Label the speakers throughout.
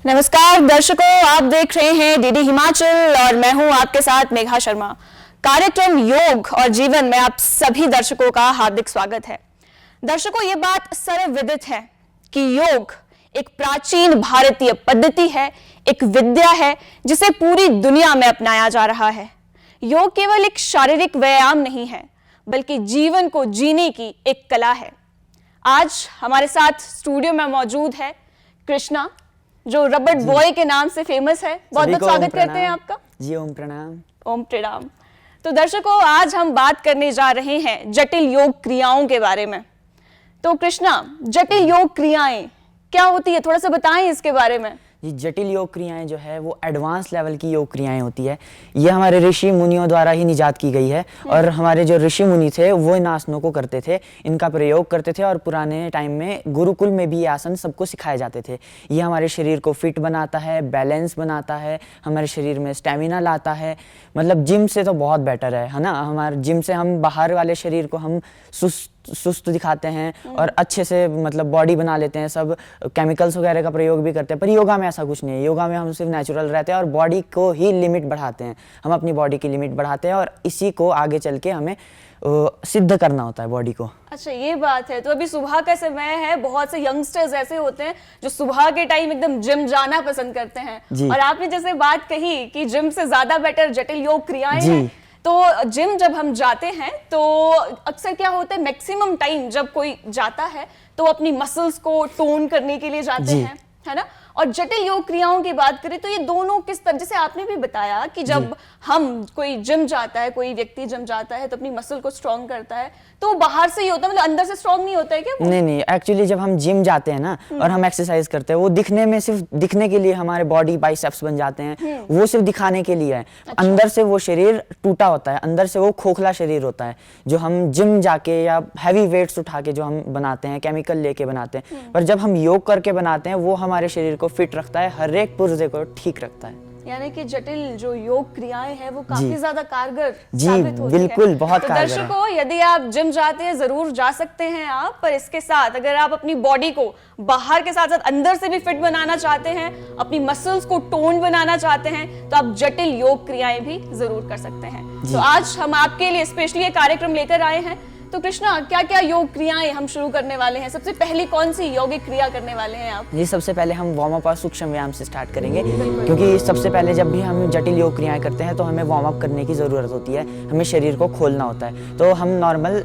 Speaker 1: नमस्कार दर्शकों, आप देख रहे हैं डीडी हिमाचल और मैं हूं आपके साथ मेघा शर्मा। कार्यक्रम योग और जीवन में आप सभी दर्शकों का हार्दिक स्वागत है। दर्शकों, ये बात सर्वविदित है कि योग एक प्राचीन भारतीय पद्धति है, एक विद्या है जिसे पूरी दुनिया में अपनाया जा रहा है। योग केवल एक शारीरिक व्यायाम नहीं है, बल्कि जीवन को जीने की एक कला है। आज हमारे साथ स्टूडियो में मौजूद है कृष्णा, जो रबड़ बॉय के नाम से फेमस है। बहुत बहुत स्वागत करते हैं आपका।
Speaker 2: जी ओम प्रणाम।
Speaker 1: ओम प्रणाम। तो दर्शकों, आज हम बात करने जा रहे हैं जटिल योग क्रियाओं के बारे में। तो कृष्णा, जटिल योग क्रियाएं क्या होती है, थोड़ा सा बताएं इसके बारे में।
Speaker 2: जी, जटिल योग क्रियाएं जो है वो एडवांस लेवल की योग क्रियाएं होती है। ये हमारे ऋषि मुनियों द्वारा ही निजात की गई है और हमारे जो ऋषि मुनि थे वो इन आसनों को करते थे, इनका प्रयोग करते थे और पुराने टाइम में गुरुकुल में भी ये आसन सबको सिखाए जाते थे। ये हमारे शरीर को फिट बनाता है, बैलेंस बनाता है, हमारे शरीर में स्टेमिना लाता है। मतलब जिम से तो बहुत बेटर है ना। हमारे जिम से हम बाहर वाले शरीर को हम सुस्त दिखाते हैं और अच्छे से मतलब बॉडी बना लेते हैं, सब केमिकल्स वगैरह का प्रयोग भी करते हैं। पर योगा में ऐसा कुछ नहीं है। योगा में हम सिर्फ नेचुरल रहते हैं और बॉडी को ही लिमिट बढ़ाते हैं। हम अपनी बॉडी की लिमिट बढ़ाते हैं और इसी को आगे चल के हमें सिद्ध करना होता है बॉडी को।
Speaker 1: अच्छा, ये बात है। तो अभी सुबह का समय है, बहुत से यंगस्टर्स ऐसे होते हैं जो सुबह के टाइम एकदम जिम जाना पसंद करते हैं, और आपने जैसे बात कही कि जिम से ज्यादा बेटर जटिल योग क्रियाएं हैं। तो जिम जब हम जाते हैं तो अक्सर क्या होता है, मैक्सिमम टाइम जब कोई जाता है तो अपनी मसल्स को टोन करने के लिए जाते हैं, है ना। और जटिल योग क्रियाओं की बात करें तो ये दोनों किस तरह, जैसे आपने भी बताया कि जब हम कोई जिम जाता है, कोई व्यक्ति जिम जाता है तो अपनी मसल को स्ट्रॉन्ग करता है, तो बाहर से ही होता है, मतलब अंदर से स्ट्रॉन्ग नहीं होता है क्या वो?
Speaker 2: नहीं, एक्चुअली जब हम जिम जाते हैं ना और हम एक्सरसाइज करते हैं, वो दिखने में सिर्फ दिखने के लिए हमारे बॉडी बाइसेप्स बन जाते हैं, वो सिर्फ दिखाने के लिए है। अच्छा। अंदर से वो शरीर टूटा होता है, अंदर से वो खोखला शरीर होता है जो हम जिम जाके या हैवी वेट्स उठा के जो हम बनाते हैं, केमिकल लेके बनाते हैं। पर जब हम योग करके बनाते हैं वो हमारे शरीर को फिट रखता है, हर एक पुर्जे को ठीक रखता है।
Speaker 1: यानी कि जटिल जो योग क्रियाएं हैं वो काफी ज्यादा कारगर
Speaker 2: साबित होती है। बिल्कुल, बहुत कारगर है।
Speaker 1: दर्शकों, यदि आप जिम जाते हैं जरूर जा सकते हैं आप, पर इसके साथ अगर आप अपनी बॉडी को बाहर के साथ साथ अंदर से भी फिट बनाना चाहते हैं, अपनी मसल्स को टोन बनाना चाहते हैं, तो आप जटिल योग क्रियाएं भी जरूर कर सकते हैं। तो आज हम आपके लिए स्पेशली ये कार्यक्रम लेकर आए हैं। तो कृष्णा, क्या क्या योग क्रियाएं हम शुरू करने वाले हैं? सबसे पहली कौन सी यौगिक क्रिया करने वाले हैं आप?
Speaker 2: जी, सबसे पहले हम वार्म अप और सूक्ष्म व्यायाम से स्टार्ट करेंगे, क्योंकि सबसे पहले जब भी हम जटिल योग क्रियाएं करते हैं तो हमें वार्म अप करने की ज़रूरत होती है, हमें शरीर को खोलना होता है। तो हम नॉर्मल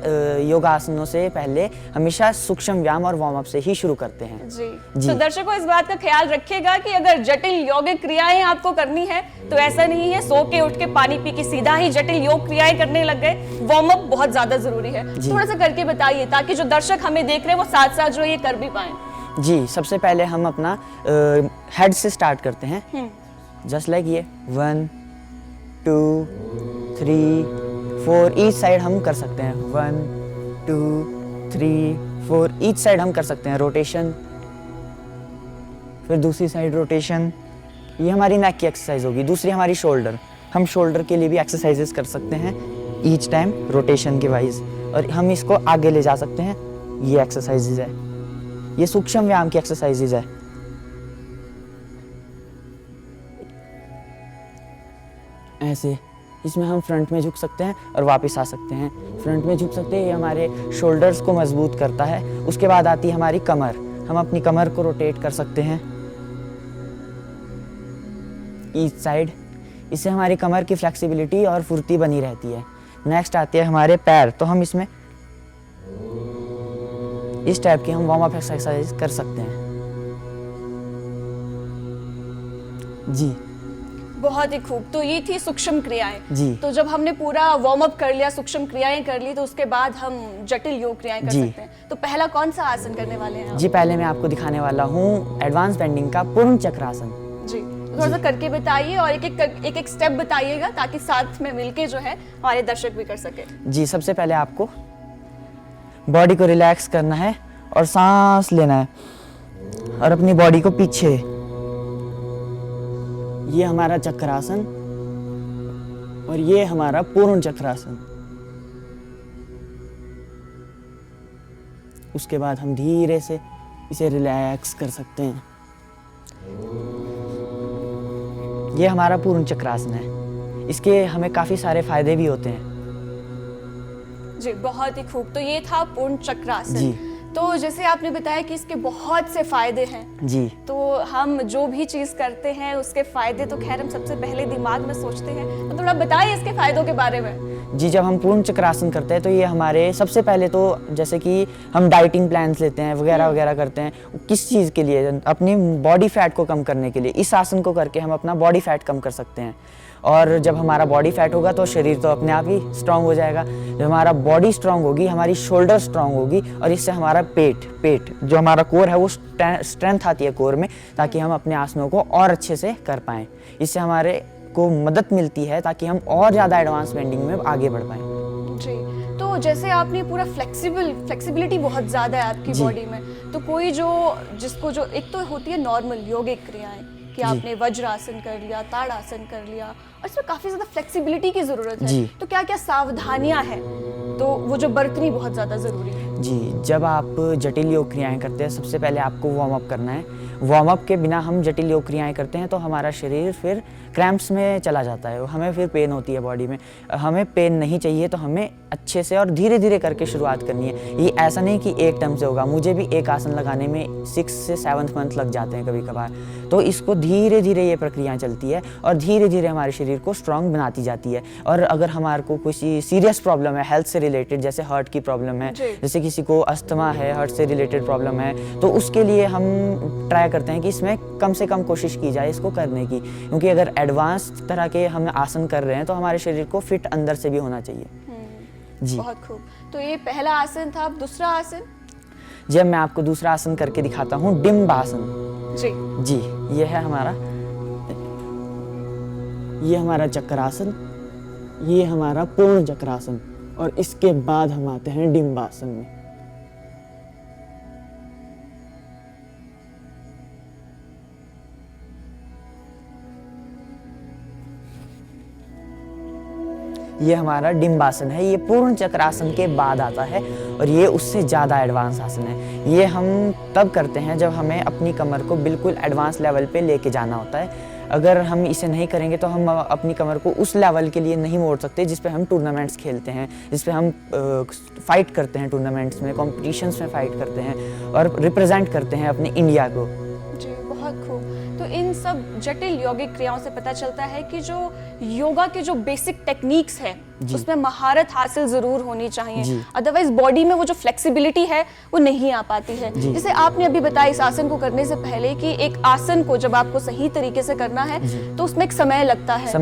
Speaker 2: योगासनों से पहले हमेशा सूक्ष्म व्यायाम और वार्म अप से ही शुरू करते हैं।
Speaker 1: जी। तो दर्शकों, इस बात का ख्याल रखिएगा कि अगर जटिल यौगिक क्रियाएं आपको करनी है तो ऐसा नहीं है सो के उठ के पानी पी के सीधा ही जटिल योग क्रियाएं करने लग गए। वार्म अप बहुत ज्यादा जरूरी है। थोड़ा सा करके बताइए ताकि जो दर्शक हमें देख रहे हैं वो साथ साथ जो ये कर भी पाएं।
Speaker 2: जी, सबसे पहले हम अपना हेड से स्टार्ट करते हैं, जस्ट लाइक ये 1 2 3 4 ईच साइड हम कर सकते हैं। 1 2 3 4 ईच साइड हम कर सकते हैं रोटेशन, फिर दूसरी साइड रोटेशन। ये हमारी नेक की एक्सरसाइज होगी। दूसरी हमारी शोल्डर, हम शोल्डर के लिए भी एक्सरसाइजेस कर सकते हैं ईच टाइम रोटेशन के वाइज, और हम इसको आगे ले जा सकते हैं। ये एक्सरसाइजेज है, ये सूक्ष्म व्यायाम की एक्सरसाइजेज है। ऐसे इसमें हम फ्रंट में झुक सकते हैं और वापस आ सकते हैं, फ्रंट में झुक सकते हैं। ये हमारे शोल्डर्स को मजबूत करता है। उसके बाद आती है हमारी कमर, हम अपनी कमर को रोटेट कर सकते हैं ईच साइड, इससे हमारी कमर की फ्लेक्सिबिलिटी और फुर्ती बनी रहती है। नेक्स्ट आते हैं हमारे पैर, तो हम इसमें इस टाइप की हम वार्म अप एक्सरसाइज कर सकते हैं। जी,
Speaker 1: बहुत ही खूब। तो ये थी सूक्ष्म क्रियाएं।
Speaker 2: जी।
Speaker 1: तो जब हमने पूरा वार्म अप कर लिया, सूक्ष्म क्रियाएं कर ली, तो उसके बाद हम जटिल योग क्रियाएं कर सकते हैं। तो पहला कौन सा आसन करने वाले हैं आप?
Speaker 2: जी, पहले मैं आपको दिखाने वाला हूँ एडवांस बेंडिंग का पूर्ण चक्रासन।
Speaker 1: जी, थोड़ा सा करके बताइए और एक एक स्टेप बताइएगा ताकि साथ में मिलके जो है हमारे दर्शक भी कर सके।
Speaker 2: जी, सबसे पहले आपको बॉडी को रिलैक्स करना है और सांस लेना है और अपनी बॉडी को पीछे। ये हमारा चक्रासन और ये हमारा पूर्ण चक्रासन। उसके बाद हम धीरे से इसे रिलैक्स कर सकते हैं। ये हमारा पूर्ण चक्रासन है। इसके हमें काफ़ी सारे फायदे भी होते हैं।
Speaker 1: जी, बहुत ही खूब। तो ये था पूर्ण चक्रासन।
Speaker 2: जी।
Speaker 1: तो जैसे आपने बताया कि इसके बहुत से फायदे हैं।
Speaker 2: जी।
Speaker 1: तो हम जो भी चीज़ करते हैं उसके फायदे तो खैर हम सबसे पहले दिमाग में सोचते हैं, तो थोड़ा बताइए इसके फायदों के बारे में।
Speaker 2: जी, जब हम पूर्ण चक्रासन करते हैं तो ये हमारे सबसे पहले तो जैसे कि हम डाइटिंग प्लान्स लेते हैं वगैरह वगैरह करते हैं, किस चीज़ के लिए? अपनी बॉडी फैट को कम करने के लिए। इस आसन को करके हम अपना बॉडी फैट कम कर सकते हैं, और जब हमारा बॉडी फैट होगा तो शरीर तो अपने आप ही स्ट्रांग हो जाएगा। जब हमारा बॉडी स्ट्रांग होगी, हमारी शोल्डर स्ट्रांग होगी, और इससे हमारा पेट जो हमारा कोर है वो स्ट्रेंथ आती है कोर में, ताकि हम अपने आसनों को और अच्छे से कर पाएँ। इससे हमारे को मदद मिलती है ताकि हम और ज़्यादा एडवांस बेंडिंग में आगे बढ़ पाएँ।
Speaker 1: जी, तो जैसे आपने पूरा फ्लेक्सिबिलिटी बहुत ज़्यादा है आपकी बॉडी में, तो कोई जिसको एक तो होती है नॉर्मल योगिक क्रियाएं कि आपने वज्रासन कर लिया, ताड़ासन कर लिया, और इसमें काफ़ी ज़्यादा फ्लेक्सिबिलिटी की ज़रूरत है, तो क्या क्या सावधानियां हैं तो वो जो बरतनी बहुत ज़्यादा ज़रूरी है?
Speaker 2: जी, जब आप जटिल योग क्रियाएं करते हैं, सबसे पहले आपको वार्म अप करना है। वार्म अप के बिना हम जटिल योग क्रियाएं करते हैं तो हमारा शरीर फिर क्रैम्प्स में चला जाता है, हमें फिर पेन होती है बॉडी में। हमें पेन नहीं चाहिए, तो हमें अच्छे से और धीरे धीरे करके शुरुआत करनी है। ये ऐसा नहीं कि एक टर्म से होगा। मुझे भी एक आसन लगाने में 6 से 7 मंथ लग जाते हैं कभी कभार। तो इसको धीरे धीरे ये प्रक्रिया चलती है और धीरे धीरे हमारे शरीर को स्ट्रांग बनाती जाती है। और अगर हमारे को कोई सीरियस प्रॉब्लम है हेल्थ से रिलेटेड, जैसे हार्ट की प्रॉब्लम है, जैसे किसी को अस्थमा है, हार्ट से रिलेटेड प्रॉब्लम है, तो उसके लिए हम ट्राई करते हैं कि इसमें कम से कम कोशिश की जाए इसको करने की, क्योंकि अगर एडवांस तरह के हम आसन कर रहे हैं तो हमारे शरीर को फिट अंदर से भी होना चाहिए। जी,
Speaker 1: बहुत खूब। तो ये पहला आसन था, अब दूसरा आसन?
Speaker 2: जब मैं आपको दूसरा आसन करके दिखाता हूँ, डिम्बासन।
Speaker 1: जी,
Speaker 2: ये है हमारा चक्रासन, ये हमारा पूर्ण चक्रासन, और इसके बाद हम आते हैं डिम्बासन में। ये हमारा डिम्बासन है, ये पूर्ण चक्रासन के बाद आता है, और ये उससे ज़्यादा एडवांस आसन है। ये हम तब करते हैं जब हमें अपनी कमर को बिल्कुल एडवांस लेवल पे लेके जाना होता है। अगर हम इसे नहीं करेंगे तो हम अपनी कमर को उस लेवल के लिए नहीं मोड़ सकते जिस पे हम टूर्नामेंट्स खेलते हैं, जिस पे हम फाइट करते हैं, टूर्नामेंट्स में, कॉम्पिटिशन्स में फाइट करते हैं और रिप्रेजेंट करते हैं अपने इंडिया को।
Speaker 1: जी, बहुत खूब। तो इन सब जटिल यौगिक क्रियाओं से पता चलता है कि जो योगा के जो बेसिक टेक्निक्स है उसमें महारत हासिल जरूर होनी चाहिए, अदरवाइज बॉडी में वो जो फ्लेक्सिबिलिटी है वो नहीं आ पाती है। जैसे आपने अभी बताया इस आसन को करने से पहले कि एक आसन को जब आपको सही तरीके से करना है तो उसमें एक समय लगता है,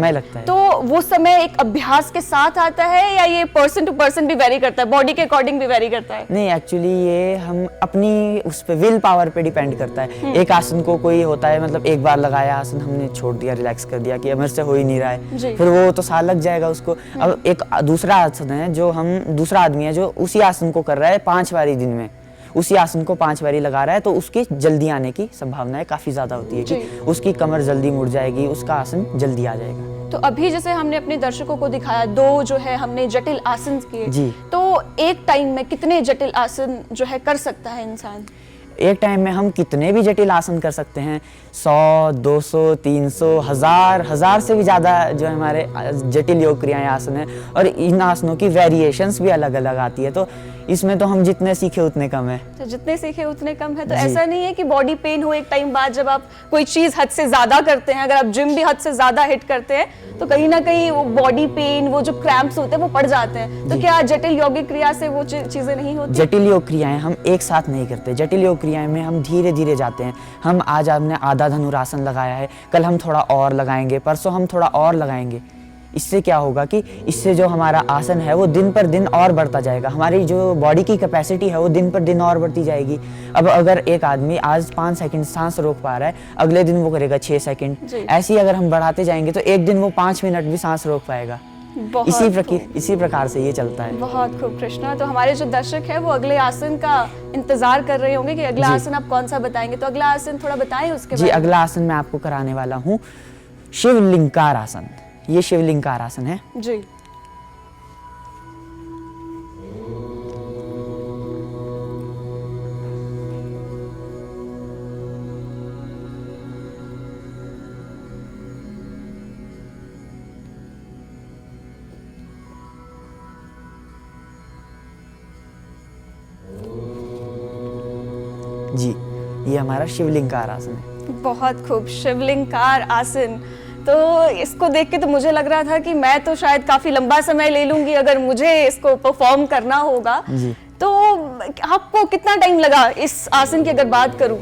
Speaker 1: तो वो समय एक अभ्यास के साथ आता है या ये पर्सन टू पर्सन भी वेरी करता है, बॉडी के अकॉर्डिंग भी वेरी करता है?
Speaker 2: नहीं, एक्चुअली ये हम अपनी उस पे विल पावर पे डिपेंड करता है। एक आसन को कोई होता है, मतलब एक बार लगाया आसन, हमने छोड़ दिया, रिलैक्स कर दिया कि मेरे से हो ही नहीं रहा है, फिर वो तो साल लग जाएगा उसको। अब एक दूसरा आसन है जो दूसरा आदमी है जो उसी आसन को कर रहा है 5 बारी दिन में, उसी आसन को 5 बारी लगा रहा है, तो उसकी जल्दी आने की संभावनाएं काफी ज्यादा होती है कि उसकी कमर जल्दी मुड़ जाएगी, उसका आसन जल्दी आ जाएगा।
Speaker 1: तो अभी जैसे हमने अपने दर्शकों को दिखाया 2 जो है हमने जटिल आसन किए, तो एक टाइम में कितने जटिल आसन जो है कर सकता है इंसान?
Speaker 2: एक टाइम में हम कितने भी जटिल आसन कर सकते हैं, 100, 200, 300, 1000 से भी ज़्यादा जो हमारे जटिल योग क्रियाएं आसन है, और इन आसनों की वेरिएशंस भी अलग अलग आती है, तो इसमें तो हम जितने सीखे उतने कम है।
Speaker 1: तो जितने सीखे उतने कम है। तो ऐसा नहीं है कि बॉडी पेन हो एक टाइम बाद जब आप कोई चीज़ हद से ज़्यादा करते हैं, अगर आप जिम भी हद से ज़्यादा हिट करते हैं तो कहीं ना कहीं वो बॉडी पेन, वो जो क्रैम्प्स होते हैं वो पड़ जाते हैं, तो क्या जटिल यौगिक क्रिया से वो चीज़ें नहीं होती?
Speaker 2: जटिल योग क्रियाएं हम एक साथ नहीं करते, जटिल योग क्रियाएं में हम धीरे धीरे जाते हैं। हम आज आपने आधा धनुरासन लगाया है, कल हम थोड़ा और लगाएंगे, परसों हम थोड़ा और लगाएंगे। इससे क्या होगा कि इससे जो हमारा आसन है वो दिन पर दिन और बढ़ता जाएगा, हमारी जो बॉडी की कैपेसिटी है वो दिन पर दिन और बढ़ती जाएगी। अब अगर एक आदमी आज 5 सेकंड सांस रोक पा रहा है, अगले दिन वो करेगा 6 सेकंड, ऐसे ही अगर हम बढ़ाते जाएंगे तो एक दिन वो 5 मिनट भी सांस रोक पाएगा। इसी प्रकार से ये चलता है।
Speaker 1: बहुत खूब कृष्णा। तो हमारे जो दर्शक है वो अगले आसन का इंतजार कर रहे होंगे कि अगला आसन आप कौन सा बताएंगे, तो अगला आसन थोड़ा बताएं उसके बारे में।
Speaker 2: अगला आसन मैं आपको कराने वाला हूँ शिवलिंकार आसन। ये शिवलिंकार आसन है
Speaker 1: जी।
Speaker 2: जी, ये हमारा शिवलिंगार आसन है।
Speaker 1: बहुत खूब, शिवलिंगार आसन। तो इसको देख के तो मुझे लग रहा था कि मैं तो शायद काफी लंबा समय ले लूंगी अगर मुझे इसको परफॉर्म करना होगा।
Speaker 2: जी।
Speaker 1: तो आपको कितना टाइम लगा इस आसन की अगर बात करूं,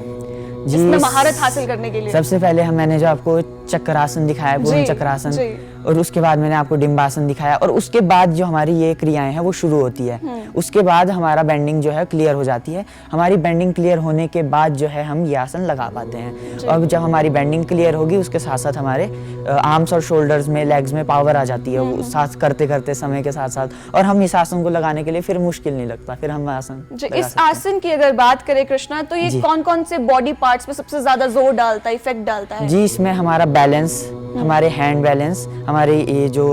Speaker 1: इसमें महारत हासिल करने के लिए?
Speaker 2: सबसे पहले मैंने जो आपको चक्रासन दिखाया, पूर्ण चक्रासन, और उसके बाद मैंने आपको डिम्बासन दिखाया, और उसके बाद जो हमारी ये क्रियाएं हैं वो शुरू होती है। उसके बाद हमारा बेंडिंग जो है क्लियर हो जाती है। हमारी बेंडिंग क्लियर होने के बाद जो है हम ये आसन लगा पाते हैं। अब जब हमारी बेंडिंग क्लियर होगी उसके साथ साथ हमारे आर्म्स और शोल्डर्स में, लेग्स में पावर आ जाती है वो साथ करते करते समय के साथ साथ, और हम इस आसन को लगाने के लिए फिर मुश्किल नहीं लगता, फिर हम आसन
Speaker 1: इस आसन की अगर बात करें कृष्णा, तो ये कौन कौन से बॉडी पार्ट्स पे सबसे ज्यादा जोर डालता है, इफेक्ट डालता है?
Speaker 2: जी, इसमें हमारा बैलेंस, हमारे हैंड बैलेंस, हमारे ये जो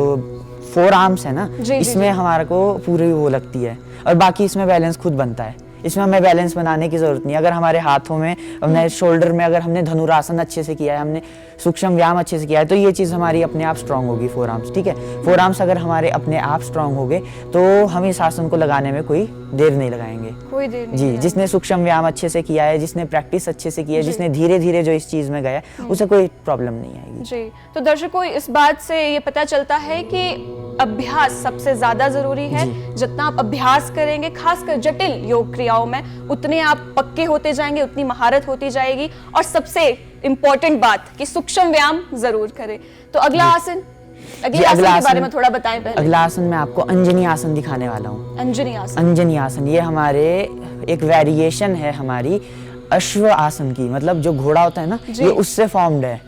Speaker 2: 4 आर्म्स है ना, इसमें हमारे को पूरी वो लगती है, और बाकी इसमें बैलेंस खुद बनता है। इसमें हमें बैलेंस बनाने की जरूरत नहीं। अगर हमारे हाथों में, हमने शोल्डर में अगर हमने धनुरासन अच्छे से किया है, हमने सूक्ष्म व्यायाम अच्छे से किया है, तो ये चीज़ हमारी अपने आप स्ट्रांग होगी, 4 आर्म्स। ठीक है, 4 आर्म्स अगर हमारे अपने आप स्ट्रांग हो गए तो हम इस आसन को लगाने में कोई देर नहीं लगाएंगे।
Speaker 1: कोई देर नहीं।
Speaker 2: जी, जिसने सूक्ष्म व्यायाम अच्छे से किया है, जिसने प्रैक्टिस अच्छे से की है, जिसने धीरे धीरे जो इस चीज में गया है, उसे कोई प्रॉब्लम नहीं आएगी।
Speaker 1: जी, तो दर्शकों इस बात से ये पता चलता है कि अभ्यास सबसे ज्यादा जरूरी है। जितना आप अभ्यास करेंगे, खासकर जटिल योग क्रियाओं में, उतने आप पक्के होते जाएंगे, उतनी महारत होती जाएगी। और सबसे इम्पोर्टेंट बात कि सूक्ष्म व्यायाम जरूर करें। तो अगला आसन, अगले आसन के बारे में थोड़ा बताएं पहले।
Speaker 2: अगला आसन मैं आपको अंजनी आसन दिखाने वाला हूँ।
Speaker 1: अंजनी आसन।
Speaker 2: अंजनी आसन ये हमारे एक वेरिएशन है हमारी अश्व आसन की, मतलब जो घोड़ा होता है ना, ये उससे फॉर्म्ड है,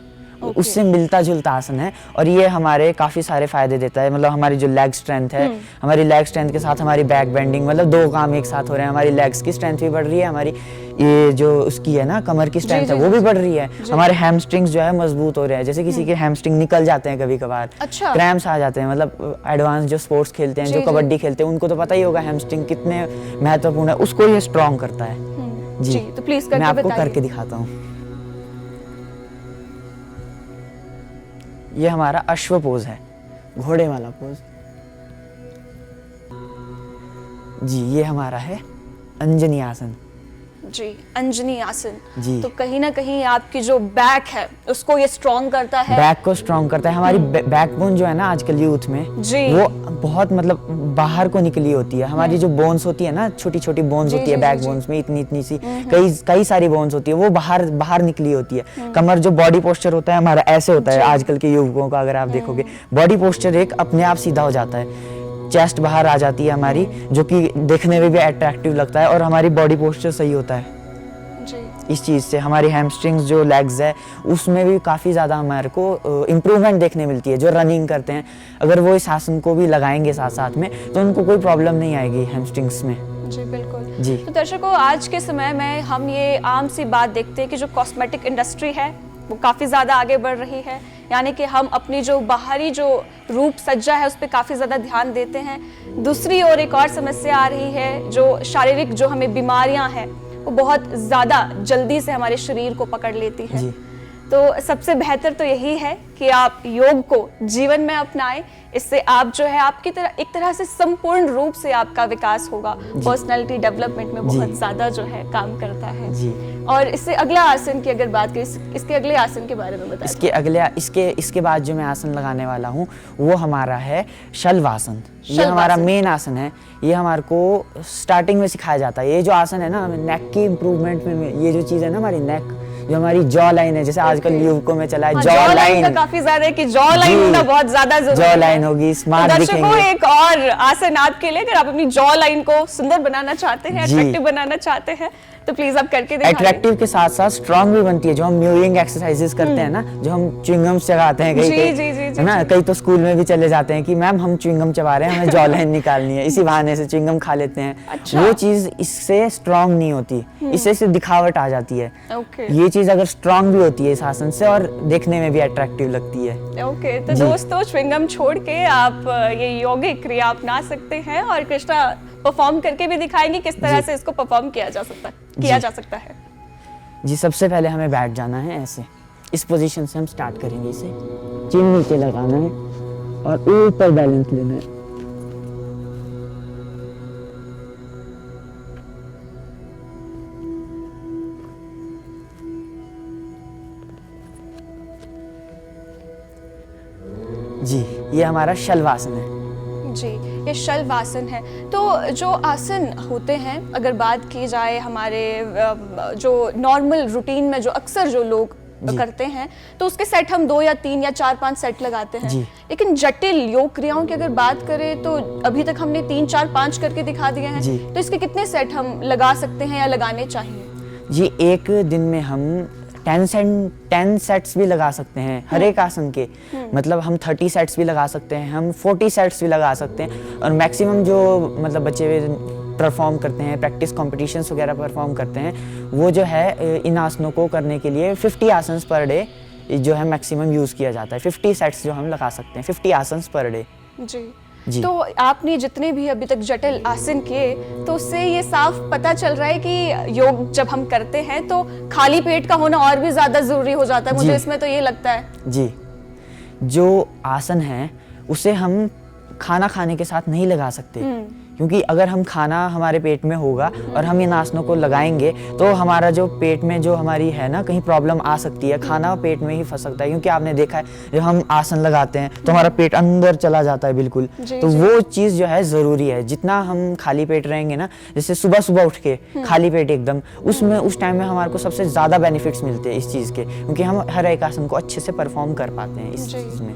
Speaker 2: उससे मिलता जुलता आसन है, और ये हमारे काफी सारे फायदे देता है। मतलब हमारी जो लेग स्ट्रेंथ है, हमारी लेग स्ट्रेंथ के साथ हमारी बैक बेंडिंग, मतलब 2 काम एक साथ हो रहे हैं। हमारी लेग्स की स्ट्रेंथ भी बढ़ रही है, हमारी ये जो उसकी है ना कमर की स्ट्रेंथ है वो भी बढ़ रही है। हमारे हैमस्ट्रिंग्स जो है मजबूत हो रहे हैं। जैसे किसी के हैमस्ट्रिंग निकल जाते हैं कभी कभार, क्रैम्प्स आ जाते हैं, मतलब एडवांस जो स्पोर्ट्स खेलते हैं, जो कबड्डी खेलते हैं, उनको तो पता ही होगा हैमस्ट्रिंग कितने महत्वपूर्ण है, उसको ये स्ट्रॉन्ग करता है। जी,
Speaker 1: तो प्लीज
Speaker 2: मैं आपको करके दिखाता हूँ। ये हमारा अश्व पोज है, घोड़े वाला पोज। जी, ये हमारा है अंजनी आसन।
Speaker 1: जी, अंजनी आसन।
Speaker 2: जी।
Speaker 1: तो कहीं ना कहीं आपकी जो बैक है उसको ये स्ट्रॉन्ग करता है।
Speaker 2: बैक को स्ट्रॉन्ग करता है। हमारी बैकबोन जो है ना आजकल यूथ में, वो बहुत मतलब बाहर को निकली होती है। हमारी जो बोन्स होती है ना, छोटी छोटी बोन्स होती है बैक बोन्स में, इतनी इतनी सी, कई सारी बोन्स होती है, वो बाहर निकली होती है। कमर जो बॉडी पोस्चर होता है हमारा ऐसे होता है आजकल के युवकों का, अगर आप देखोगे बॉडी पोस्चर एक अपने आप सीधा हो जाता है। चेस्ट बाहर आ जाती है हमारी, जो कि देखने में भी अट्रैक्टिव लगता है, और हमारी बॉडी पोस्चर सही होता है इस चीज़ से। हमारी हैमस्ट्रिंग्स जो लेग्स है उसमें भी काफ़ी ज़्यादा हमारे को इम्प्रूवमेंट देखने मिलती है। जो रनिंग करते हैं अगर वो इस आसन को भी लगाएंगे साथ साथ में, तो उनको कोई प्रॉब्लम नहीं आएगी हैमस्ट्रिंग्स में।
Speaker 1: जी बिल्कुल
Speaker 2: जी।
Speaker 1: तो दर्शकों, आज के समय में हम ये आम सी बात देखते हैं कि जो कॉस्मेटिक इंडस्ट्री है वो काफ़ी ज़्यादा आगे बढ़ रही है। यानी कि हम अपनी जो बाहरी जो रूप सज्जा है उस पर काफ़ी ज़्यादा ध्यान देते हैं। दूसरी ओर एक और समस्या आ रही है, जो शारीरिक जो हमें बीमारियां हैं वो बहुत ज़्यादा जल्दी से हमारे शरीर को पकड़ लेती हैं। तो सबसे बेहतर तो यही है कि आप योग को जीवन में अपनाएं। इससे आप जो है आपकी एक तरह से संपूर्ण रूप से आपका विकास होगा। पर्सनालिटी डेवलपमेंट में बहुत ज़्यादा जो है काम करता है। जी। और इससे अगला आसन की अगर बात करें, इसके अगले आसन के बारे में बताएं।
Speaker 2: इसके बाद जो मैं आसन लगाने वाला हूँ वो हमारा है शल्वासन। ये हमारा मेन आसन है। ये हमारे को स्टार्टिंग में सिखाया जाता है। ये जो आसन है ना, नेक की इम्प्रूवमेंट में ये जो चीज़ है ना, हमारी नेक जो हमारी जॉ लाइन है, जैसे आजकल युवकों में चला है जॉ लाइन,
Speaker 1: काफी ज्यादा है कि जॉ लाइन होना बहुत ज्यादा जरूरी है।
Speaker 2: जॉ लाइन होगी, स्मार्ट दिखेंगे।
Speaker 1: दर्शकों, एक और आसन आपके लिए, अगर आप अपनी जॉ लाइन को सुंदर बनाना चाहते हैं, अट्रैक्टिव बनाना चाहते हैं, तो प्लीज आप करके दिखाएं।
Speaker 2: अट्रैक्टिव के साथ साथ स्ट्रांग भी बनती है। जो हम म्यूइंग एक्सरसाइजेस करते हैं ना, जो हम च्युइंगम चबाते हैं कई है ना, कई तो स्कूल में भी चले जाते हैं कि मैम हम च्युइंगम चबा रहे हैं, हमें जॉ लाइन निकालनी है, इसी बहाने से च्युइंगम खा लेते हैं। अच्छा। वो चीज इससे स्ट्रांग नहीं होती, इससे सिर्फ दिखावट आ जाती है। ये चीज अगर स्ट्रांग भी होती है इस आसन से, और देखने में भी अट्रैक्टिव लगती है।
Speaker 1: ओके, तो दोस्तों च्युइंगम छोड़ के आप ये यौगिक क्रिया अपना सकते हैं, और कृष्णा परफॉर्म करके भी दिखाएंगे किस तरह से इसको परफॉर्म किया जा सकता है।
Speaker 2: जी, सबसे पहले हमें बैठ जाना है ऐसे, इस पोजीशन से हम स्टार्ट करेंगे। इसे चिन नीचे लगाना है और ऊपर बैलेंस लेना है। जी, ये हमारा शलवासन है।
Speaker 1: जी, ये शलवासन है। तो जो आसन होते हैं, अगर बात की जाए हमारे जो नॉर्मल रूटीन में जो अक्सर जो लोग करते हैं, तो उसके सेट हम 2 या 3 या 4-5 सेट लगाते हैं।
Speaker 2: जी।
Speaker 1: लेकिन जटिल योग क्रियाओं की अगर बात करें तो अभी तक हमने 3, 4, 5 करके दिखा दिए हैं।
Speaker 2: जी।
Speaker 1: तो इसके कितने सेट हम लगा सकते हैं या लगाने चाहिए?
Speaker 2: जी, एक दिन में हम 10 सेट्स भी लगा सकते हैं हर एक आसन के। मतलब हम 30 सेट्स भी लगा सकते हैं, हम 40 सेट्स भी लगा सकते हैं। और मैक्सिमम जो मतलब बच्चे परफॉर्म करते हैं, प्रैक्टिस कॉम्पिटिशन्स वगैरह परफॉर्म करते हैं, वो जो है इन आसनों को करने के लिए 50 आसन्स पर डे जो है मैक्सिमम यूज़ किया जाता है। 50 सेट्स जो हम लगा सकते हैं, 50 आसन्स पर डे।
Speaker 1: जी। तो आपने जितने भी अभी तक जटिल आसन किए, तो उससे ये साफ पता चल रहा है कि योग जब हम करते हैं तो खाली पेट का होना और भी ज़्यादा ज़रूरी हो जाता है। मुझे इसमें तो ये लगता है।
Speaker 2: जी, जो आसन है उसे हम खाना खाने के साथ नहीं लगा सकते, क्योंकि अगर हम खाना हमारे पेट में होगा और हम इन आसनों को लगाएंगे तो हमारा जो पेट में जो हमारी है ना कहीं प्रॉब्लम आ सकती है, खाना पेट में ही फंस सकता है। क्योंकि आपने देखा है जब हम आसन लगाते हैं तो हमारा पेट अंदर चला जाता है बिल्कुल। तो वो चीज़ जो है ज़रूरी है। जितना हम खाली पेट रहेंगे ना, जैसे सुबह सुबह उठ के खाली पेट एकदम, उस टाइम में हमारे को सबसे ज़्यादा बेनिफिट्स मिलते हैं इस चीज़ के, क्योंकि हम हर एक आसन को अच्छे से परफॉर्म कर पाते हैं इस चीज़ में।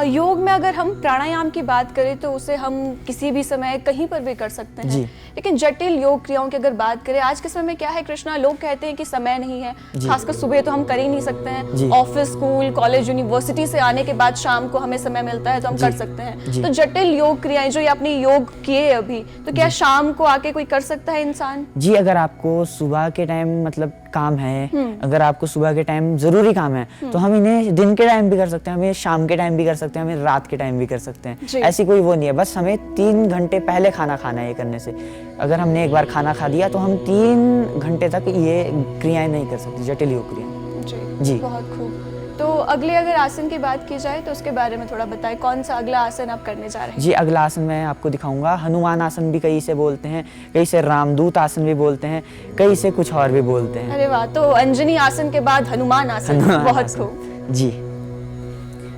Speaker 1: योग में अगर हम प्राणायाम की बात करें तो उसे हम किसी भी समय कहीं पर भी कर सकते हैं। लेकिन जटिल योग क्रियाओं की अगर बात करें, आज के समय में क्या है कृष्णा, लोग कहते हैं कि समय नहीं है, खासकर सुबह तो हम कर ही नहीं सकते हैं। ऑफिस, स्कूल, कॉलेज, यूनिवर्सिटी से आने के बाद शाम को हमें समय मिलता है तो हम कर सकते हैं। तो जटिल योग क्रियाएं जो ये आपने योग किए अभी, तो क्या शाम को आके कोई कर सकता है इंसान?
Speaker 2: जी, अगर आपको सुबह के टाइम मतलब काम है, अगर आपको सुबह के टाइम जरूरी काम है, तो हम इन्हें दिन के टाइम भी कर सकते हैं, हमें शाम के टाइम भी कर सकते हैं, हमें रात के टाइम भी कर सकते हैं। ऐसी कोई वो नहीं है, बस हमें 3 घंटे पहले खाना खाना है ये करने से। अगर हमने एक बार खाना खा दिया तो हम 3 घंटे तक ये क्रियाएं नहीं कर सकते, जटिल योग क्रियाएं।
Speaker 1: जी, बहुत खूब। तो अगले अगर आसन की बात की जाए तो उसके बारे में थोड़ा बताएं, कौन सा अगला आसन आप करने जा रहे हैं?
Speaker 2: जी, अगला आसन मैं आपको दिखाऊंगा। हनुमान आसन भी कई से बोलते हैं, कई से रामदूत आसन भी बोलते हैं, कई से कुछ और भी बोलते हैं।
Speaker 1: अरे वाह, तो अंजनी आसन के बाद हनुमान आसन, बहुत खूब।
Speaker 2: जी,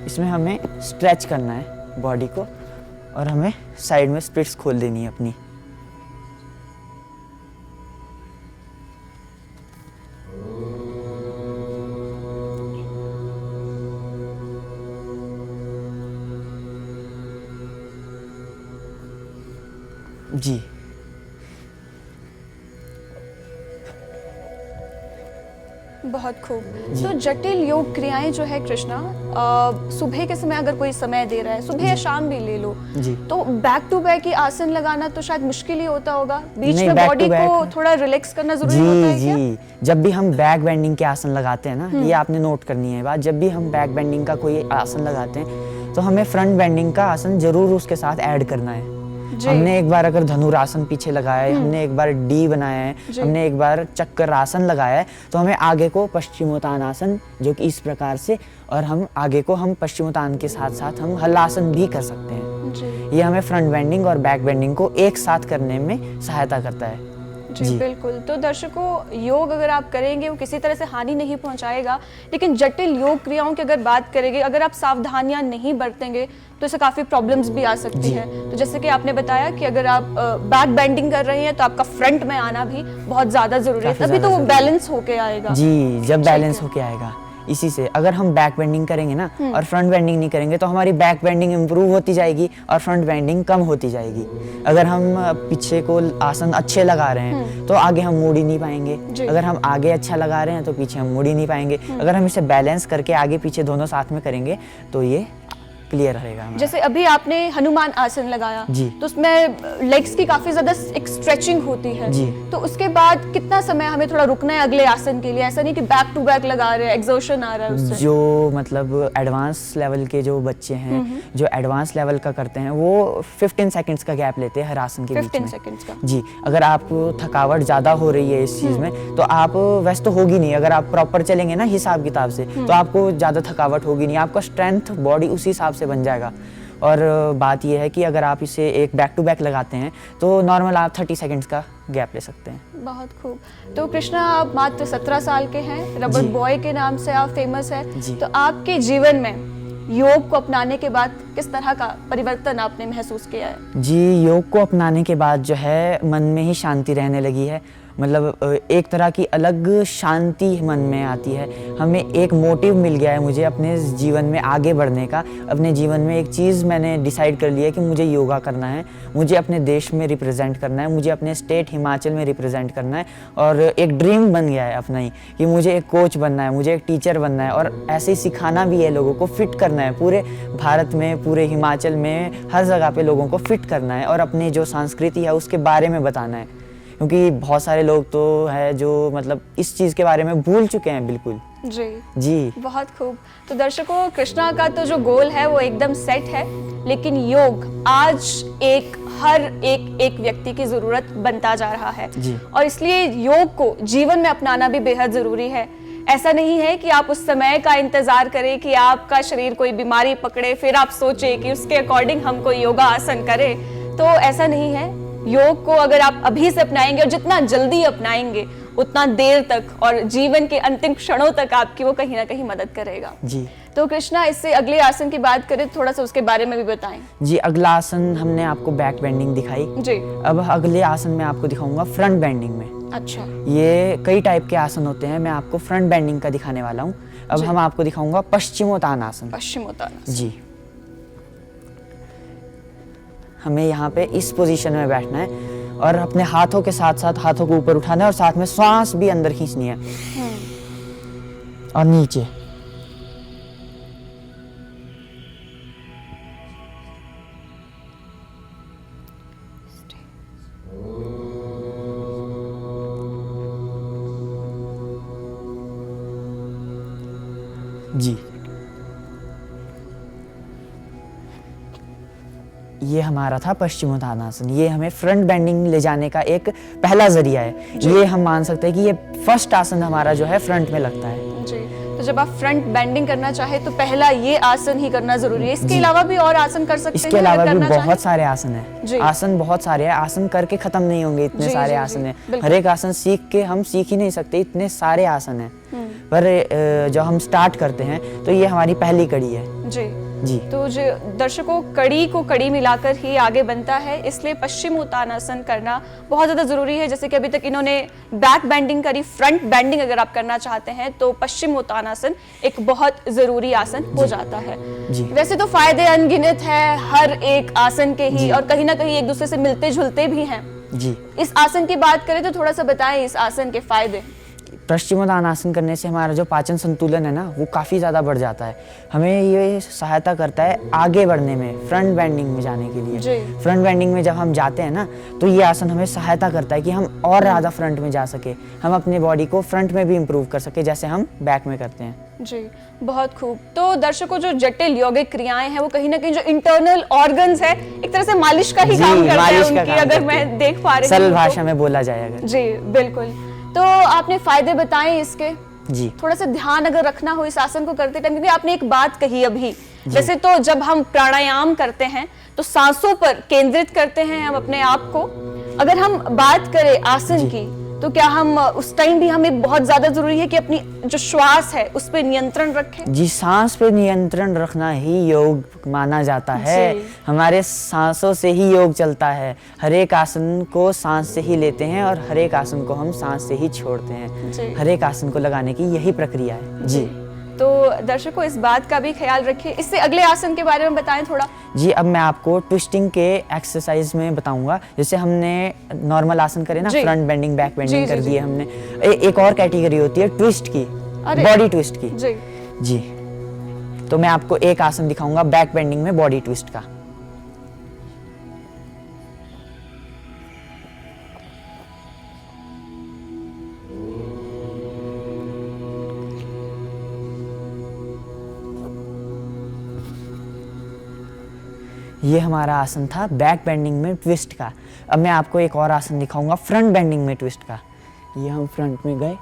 Speaker 2: इसमें हमें स्ट्रेच करना है बॉडी को और हमें साइड में स्प्लिट्स खोल देनी है अपनी। जी,
Speaker 1: बहुत खूब। तो जटिल योग क्रियाएं जो है कृष्णा, सुबह के समय अगर कोई समय दे रहा है, सुबह या शाम भी ले लो, तो बैक टू बैक ही आसन लगाना तो शायद मुश्किल ही होता होगा। बीच में बॉडी को थोड़ा रिलैक्स करना जरूरी होता है क्या?
Speaker 2: जी, जब भी हम बैक बेंडिंग के आसन लगाते हैं ना, ये आपने नोट करनी है बात, जब भी हम बैक बेंडिंग का कोई आसन लगाते हैं तो हमें फ्रंट बेंडिंग का आसन जरूर उसके साथ ऐड करना है। हमने एक बार अगर धनुरासन पीछे लगाया है, हमने एक बार डी बनाया है, हमने एक बार चक्रासन लगाया है, तो हमें आगे को पश्चिमोत्तानासन जो कि इस प्रकार से, और हम आगे को हम पश्चिमोत्तान के साथ साथ हम हलासन भी कर सकते हैं। ये हमें फ्रंट बेंडिंग और बैक बेंडिंग को एक साथ करने में सहायता करता है।
Speaker 1: जी बिल्कुल। तो दर्शकों, योग अगर आप करेंगे वो किसी तरह से हानि नहीं पहुंचाएगा, लेकिन जटिल योग क्रियाओं की अगर बात करेंगे, अगर आप सावधानियां नहीं बरतेंगे तो इससे काफ़ी प्रॉब्लम्स भी आ सकती हैं। तो जैसे कि आपने बताया कि अगर आप बैक बेंडिंग कर रहे हैं तो आपका फ्रंट में आना भी बहुत ज़्यादा ज़रूरी है, तभी तो वो बैलेंस होके आएगा।
Speaker 2: जी, जब बैलेंस होके आएगा। इसी से अगर हम बैक बेंडिंग करेंगे ना और फ्रंट बेंडिंग नहीं करेंगे तो हमारी बैक बेंडिंग इंप्रूव होती जाएगी और फ्रंट बेंडिंग कम होती जाएगी। अगर हम पीछे को आसन अच्छे लगा रहे हैं तो आगे हम मुड़ ही नहीं पाएंगे, अगर हम आगे अच्छा लगा रहे हैं तो पीछे हम मुड़ ही नहीं पाएंगे। अगर हम इसे बैलेंस करके आगे पीछे दोनों साथ में करेंगे तो ये क्लियर रहेगा।
Speaker 1: जैसे अभी आपने हनुमान आसन लगाया तो उसमें लेग्स की काफी ज्यादा एक स्ट्रेचिंग होती है, तो उसके बाद कितना समय हमें थोड़ा रुकना है अगले आसन के लिए? ऐसा नहीं कि बैक टू बैक लगा रहे हैं, एक्सर्शन आ रहा है उससे।
Speaker 2: जो मतलब एडवांस लेवल के जो बच्चे हैं, जो एडवांस लेवल का करते हैं, वो 15 सेकंड्स का गैप लेते हैं हर आसन के बीच में।
Speaker 1: 15 सेकंड्स का।
Speaker 2: जी, अगर आपको थकावट ज्यादा हो रही है इस चीज में तो आप, वैसे तो होगी नहीं, अगर आप प्रॉपर चलेंगे ना हिसाब किताब से तो आपको ज्यादा थकावट होगी नहीं, आपका स्ट्रेंथ बॉडी उसी हिसाब से बन जाएगा। और बात यह है कि अगर आप इसे एक बैक टू बैक लगाते हैं तो नॉर्मल आप 30 सेकंड्स का गैप ले सकते हैं।
Speaker 1: बहुत खूब। तो कृष्णा, आप मात्र 17 साल के हैं, रबर बॉय के नाम से आप फेमस है, तो आपके जीवन में योग को अपनाने के बाद किस तरह का परिवर्तन आपने महसूस किया है?
Speaker 2: जी, योग को अपनाने के बाद जो है मन में ही शांति रहने लगी है। मतलब एक तरह की अलग शांति मन में आती है। हमें एक मोटिव मिल गया है मुझे अपने जीवन में आगे बढ़ने का। अपने जीवन में एक चीज़ मैंने डिसाइड कर लिया है कि मुझे योगा करना है, मुझे अपने देश में रिप्रेजेंट करना है, मुझे अपने स्टेट हिमाचल में रिप्रेजेंट करना है। और एक ड्रीम बन गया है अपना ही कि मुझे एक कोच बनना है, मुझे एक टीचर बनना है और ऐसे ही सिखाना भी है, लोगों को फिट करना है। पूरे भारत में, पूरे हिमाचल में, हर जगह पे लोगों को फिट करना है और अपनी जो संस्कृति है उसके बारे में बताना है। क्योंकि बहुत सारे लोग तो है जो मतलब इस चीज़ के बारे में भूल चुके हैं बिल्कुल।
Speaker 1: जी
Speaker 2: जी
Speaker 1: बहुत खूब। तो दर्शकों, कृष्णा का तो जो गोल है वो एकदम सेट है, लेकिन योग आज हर एक व्यक्ति की जरूरत बनता जा रहा है
Speaker 2: जी।
Speaker 1: और इसलिए योग को जीवन में अपनाना भी बेहद जरूरी है। ऐसा नहीं है कि आप उस समय का इंतजार करें कि आपका शरीर कोई बीमारी पकड़े फिर आप सोचे कि उसके अकॉर्डिंग हम कोई योगा आसन करें, तो ऐसा नहीं है। योग को अगर आप अभी से अपनाएंगे और जितना जल्दी अपनाएंगे उतना देर तक और जीवन के अंतिम क्षणों तक आपकी वो कहीं ना कहीं मदद करेगा।
Speaker 2: जी।
Speaker 1: तो कृष्णा, इससे अगले आसन की बात करें, थोड़ा सा उसके बारे में भी बताएं।
Speaker 2: जी, अगला आसन हमने आपको बैक बेंडिंग दिखाई।
Speaker 1: जी।
Speaker 2: अब अगले आसन में आपको दिखाऊंगा फ्रंट बेंडिंग में।
Speaker 1: अच्छा।
Speaker 2: ये कई टाइप के आसन होते हैं, मैं आपको फ्रंट बेंडिंग का दिखाने वाला हूँ। अब हम आपको दिखाऊंगा पश्चिमोत्तानासन।
Speaker 1: पश्चिमोत्तानासन।
Speaker 2: जी। हमें यहाँ पे इस पोजीशन में बैठना है और अपने हाथों के साथ साथ हाथों को ऊपर उठाना है और साथ में श्वास भी अंदर खींचनी है और नीचे। जी, ये हमारा था पश्चिमोत्तानासन। ये हमें फ्रंट बेंडिंग ले जाने का एक पहला जरिया है। ये हम मान सकते हैं कि ये फर्स्ट आसन हमारा जो है फ्रंट में लगता है।
Speaker 1: जी। तो जब आप फ्रंट बेंडिंग करना चाहे तो पहला ये आसन ही करना जरूरी है। इसके अलावा भी और आसन कर सकते हैं?
Speaker 2: इसके अलावा भी बहुत
Speaker 1: चाहे?
Speaker 2: सारे आसन हैं। आसन बहुत सारे हैं, आसन करके खत्म नहीं होंगे, इतने सारे आसन हैं। हर एक आसन सीख के हम सीख ही नहीं सकते, इतने सारे आसन हैं। पर जो हम स्टार्ट करते हैं तो ये हमारी पहली कड़ी है।
Speaker 1: जी।
Speaker 2: जी।
Speaker 1: तो जो दर्शकों, कड़ी को कड़ी मिलाकर ही आगे बनता है, इसलिए पश्चिमोत्तानासन करना बहुत ज़्यादा ज़रूरी है। जैसे कि अभी तक इन्होंने बैक बेंडिंग करी, फ्रंट बेंडिंग अगर आप करना चाहते हैं तो पश्चिमोत्तानासन एक बहुत ज़रूरी आसन हो जाता है।
Speaker 2: जी।
Speaker 1: वैसे तो फायदे अनगिनत है हर एक आसन के ही और कहीं ना कहीं एक दूसरे से मिलते जुलते भी हैं।
Speaker 2: जी।
Speaker 1: इस आसन की बात करें तो थोड़ा सा बताएं इस आसन के फायदे।
Speaker 2: पश्चिमोत्तानासन करने से हमारा जो पाचन संतुलन है ना वो काफ़ी ज़्यादा बढ़ जाता है। हमें ये सहायता करता है आगे बढ़ने में, फ्रंट बेंडिंग में जाने के लिए।
Speaker 1: जी।
Speaker 2: फ्रंट बेंडिंग में जब हम जाते हैं ना तो ये आसन हमें सहायता करता है कि हम और ज़्यादा फ्रंट में जा सके, हम अपने बॉडी को फ्रंट में भी इम्प्रूव कर सके जैसे हम बैक में करते हैं।
Speaker 1: जी बहुत खूब। तो दर्शकों, जो जटिल यौगिक क्रियाएं हैं वो कहीं ना कहीं जो इंटरनल ऑर्गन्स है एक तरह से मालिश का ही काम करते हैं उनकी, अगर मैं देख पा रही हूँ
Speaker 2: सरल भाषा में बोला जाए अगर।
Speaker 1: जी बिल्कुल। तो आपने फायदे बताए इसके,
Speaker 2: जी।
Speaker 1: थोड़ा सा ध्यान अगर रखना हो इस आसन को करते टाइम, क्योंकि आपने एक बात कही अभी, वैसे तो जब हम प्राणायाम करते हैं तो सांसों पर केंद्रित करते हैं हम अपने आप को। अगर हम बात करें आसन की तो क्या हम उस टाइम भी हमें बहुत ज्यादा जरूरी है कि अपनी जो श्वास है उस पर नियंत्रण रखें?
Speaker 2: जी, सांस पे नियंत्रण रखना ही योग माना जाता है। हमारे सांसों से ही योग चलता है। हर एक आसन को सांस से ही लेते हैं और हर एक आसन को हम सांस से ही छोड़ते हैं। हर एक आसन को लगाने की यही प्रक्रिया है। जी।
Speaker 1: तो दर्शकों, इस बात का भी ख्याल रखिए। इससे अगले आसन के बारे में बताएं थोड़ा।
Speaker 2: जी, अब मैं आपको ट्विस्टिंग के एक्सरसाइज में बताऊंगा। जैसे हमने नॉर्मल आसन करे ना, फ्रंट बेंडिंग बैक बेंडिंग कर दिए हमने। एक और कैटेगरी होती है ट्विस्ट की, बॉडी ट्विस्ट की। जी। तो मैं आपको एक आसन दिखाऊंगा बैक बेंडिंग में बॉडी ट्विस्ट का। ये हमारा आसन था बैक बेंडिंग में ट्विस्ट का। अब मैं आपको एक और आसन दिखाऊंगा फ्रंट बेंडिंग में ट्विस्ट का। ये हम फ्रंट में गए,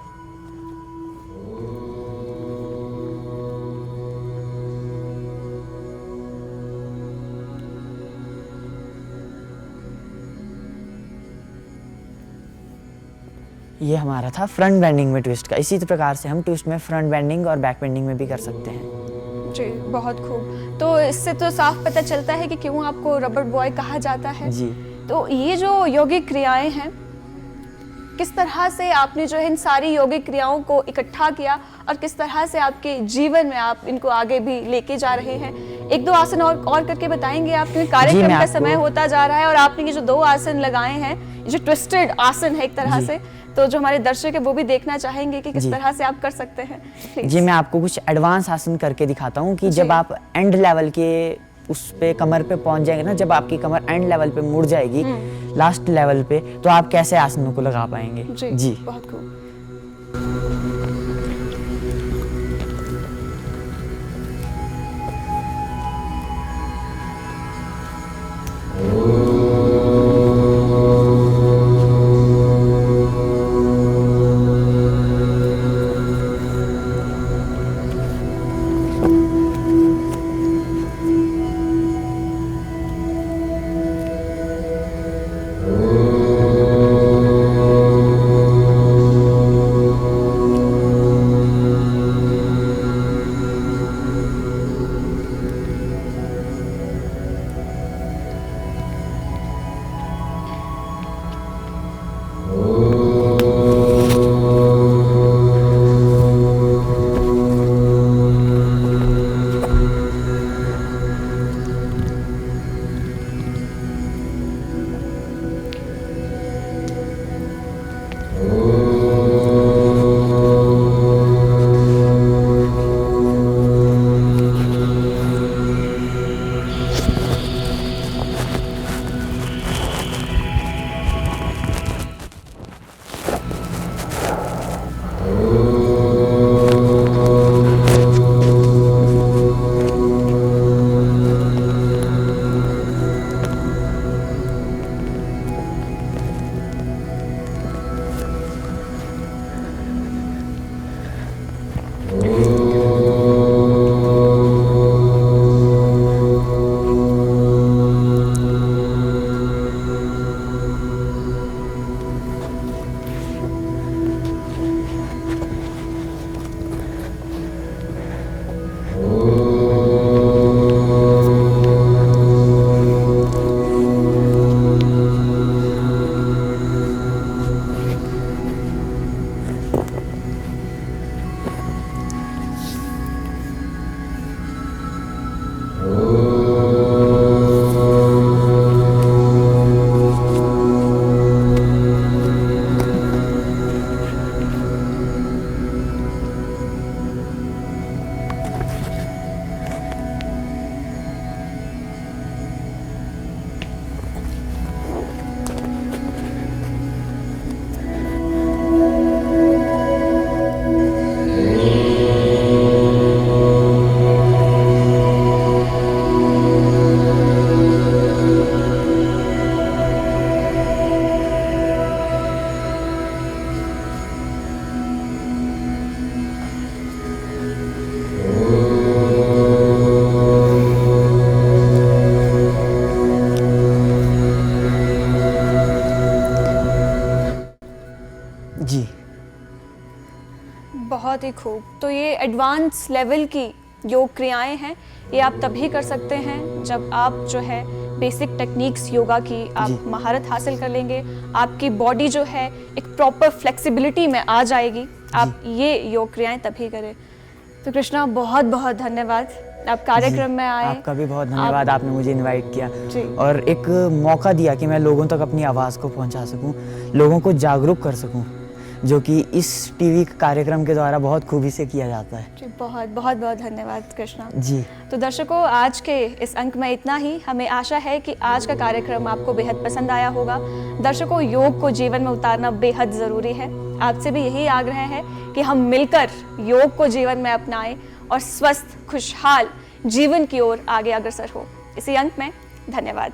Speaker 2: ये हमारा था फ्रंट बेंडिंग में ट्विस्ट का। इसी प्रकार से हम ट्विस्ट में फ्रंट बेंडिंग और बैक बेंडिंग में भी कर सकते हैं।
Speaker 1: जी, बहुत खूब। तो इससे तो साफ पता चलता है कि क्यों आपको रबर बॉय कहा जाता है।
Speaker 2: जी।
Speaker 1: तो ये जो यौगिक क्रियाएं हैं, किस तरह से आपने जो है इन सारी यौगिक क्रियाओं को इकट्ठा किया और किस तरह से आपके जीवन में आप इनको आगे भी लेके जा रहे हैं? एक दो आसन और करके बताएंगे आप, क्योंकि कार्यक्रम का समय होता जा रहा है और आपने ये जो 2 आसन लगाए हैं, ये जो ट्विस्टेड आसन है एक तरह से, तो जो हमारे दर्शक है वो भी देखना चाहेंगे कि किस तरह से आप कर सकते हैं।
Speaker 2: जी, मैं आपको कुछ एडवांस आसन करके दिखाता हूँ कि जब आप एंड लेवल के उस पे कमर पे पहुंच जाएंगे ना, जब आपकी कमर एंड लेवल पे मुड़ जाएगी लास्ट लेवल पे, तो आप कैसे आसनों को लगा पाएंगे।
Speaker 1: जी, बहुत खूब। बहुत ही खूब। तो ये एडवांस लेवल की योग क्रियाएं हैं, ये आप तभी कर सकते हैं जब आप जो है बेसिक टेक्निक्स योगा की आप महारत हासिल कर लेंगे, आपकी बॉडी जो है एक प्रॉपर फ्लेक्सिबिलिटी में आ जाएगी, आप ये योग क्रियाएं तभी करें। तो कृष्णा बहुत बहुत धन्यवाद, आप कार्यक्रम में आए।
Speaker 2: आपका भी बहुत धन्यवाद, आपने मुझे इनवाइट किया और एक मौका दिया कि मैं लोगों तक अपनी आवाज़ को पहुंचा सकूं, लोगों को जागरूक कर सकूं, जो कि इस टीवी कार्यक्रम के द्वारा बहुत खूबी से किया जाता है।
Speaker 1: जी, बहुत बहुत बहुत धन्यवाद कृष्णा
Speaker 2: जी।
Speaker 1: तो दर्शकों, आज के इस अंक में इतना ही। हमें आशा है कि आज का कार्यक्रम आपको बेहद पसंद आया होगा। दर्शकों, योग को जीवन में उतारना बेहद ज़रूरी है। आपसे भी यही आग्रह है कि हम मिलकर योग को जीवन में अपनाएं और स्वस्थ खुशहाल जीवन की ओर आगे अग्रसर हो। इसी अंक में धन्यवाद।